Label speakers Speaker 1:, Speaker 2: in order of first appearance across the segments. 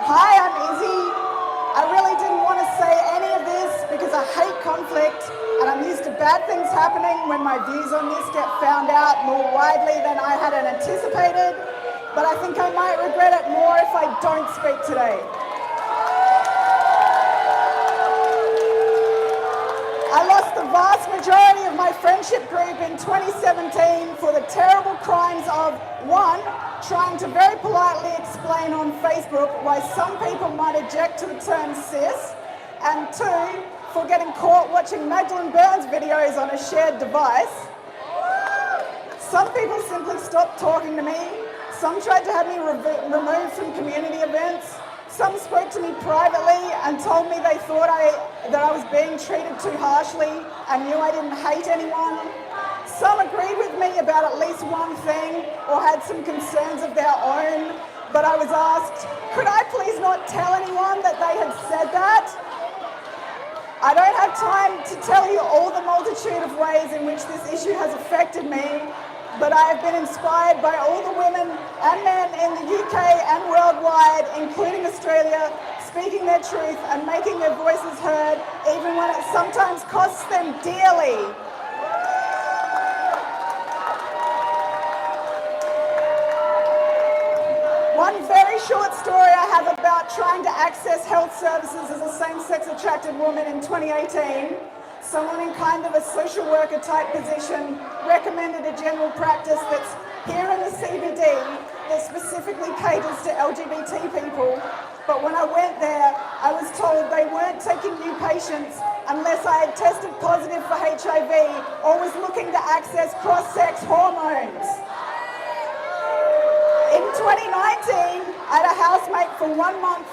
Speaker 1: Hi, I'm Izzy. I really didn't want to say any of this because I hate conflict and I'm used to bad things happening when my views on this get found out more widely than I had anticipated, but I think I might regret it more if I don't speak today. I lost the vast majority of my friendship group in 2017 for the terrible crimes of, one, trying to very politely explain on Facebook why some people might object to the term cis, and two, for getting caught watching Magdalene Burns videos on a shared device. Some people simply stopped talking to me, some tried to have me removed from community events, some spoke to me privately and told me they thought that I was being treated too harshly and knew I didn't hate anyone. Some agreed with me about at least one thing or had some concerns of their own, but I was asked, could I please not tell anyone that they had said that? I don't have time to tell you all the multitude of ways in which this issue has affected me, but I have been inspired by all the women and men in the UK and worldwide, including Australia, speaking their truth and making their voices heard, even when it sometimes costs them dearly. One very short story I have about trying to access health services as a same-sex attracted woman in 2018. Someone in kind of a social worker type position recommended a general practice that's here in the CBD that specifically caters to LGBT people. But when I went there, I was told they weren't taking new patients unless I had tested positive for HIV or was looking to access cross-sex hormones. In 2019, I had a housemate for 1 month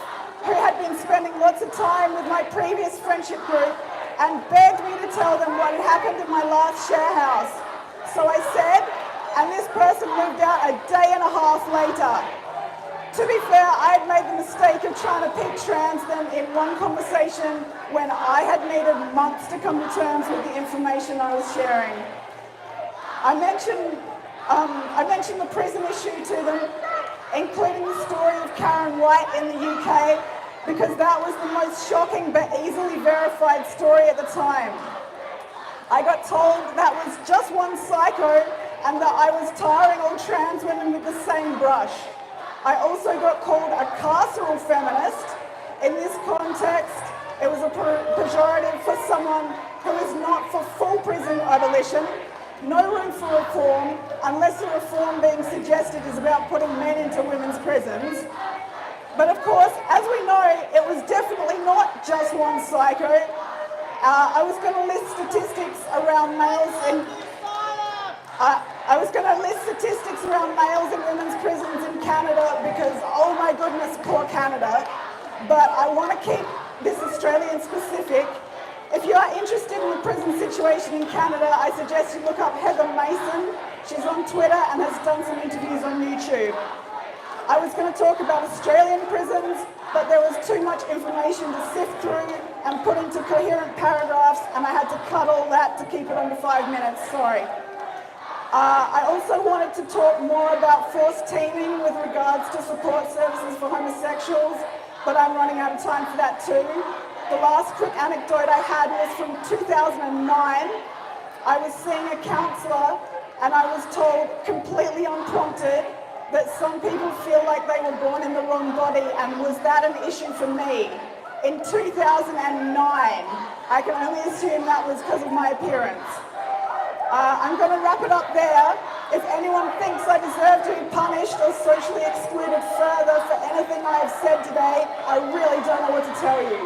Speaker 1: who had been spending lots of time with my previous friendship group and begged me to tell them what had happened in my last share house. So I said, and this person moved out a day and a half later. To be fair, I had made the mistake of trying to pick trans them in one conversation when I had needed months to come to terms with the information I was sharing. I mentioned the prison issue to them, including the story of Karen White in the UK, because that was the most shocking but easily verified story at the time. I got told that was just one psycho and that I was tarring all trans women with the same brush. I also got called a carceral feminist. In this context, it was a pejorative for someone who is not for full prison abolition, no room for reform, unless the reform being suggested is about putting men into women's prisons. But of course, as we know, it was definitely not just one psycho. I was going to list statistics around males in women's prisons in Canada because, oh my goodness, poor Canada. But I want to keep this Australian specific. If you are interested in the prison situation in Canada, I suggest you look up Heather Mason. She's on Twitter and has done some interviews on YouTube. I was going to talk about Australian prisons, but there was too much information to sift through and put into coherent paragraphs, and I had to cut all that to keep it under 5 minutes, sorry. I also wanted to talk more about forced teaming with regards to support services for homosexuals, but I'm running out of time for that too. The last quick anecdote I had was from 2009. I was seeing a counsellor, and I was told, completely unprompted, that some people feel like they were born in the wrong body, and was that an issue for me? In 2009, I can only assume that was because of my appearance. I'm going to wrap it up there. If anyone thinks I deserve to be punished or socially excluded further for anything I have said today, I really don't know what to tell you.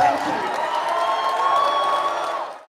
Speaker 1: Thank you.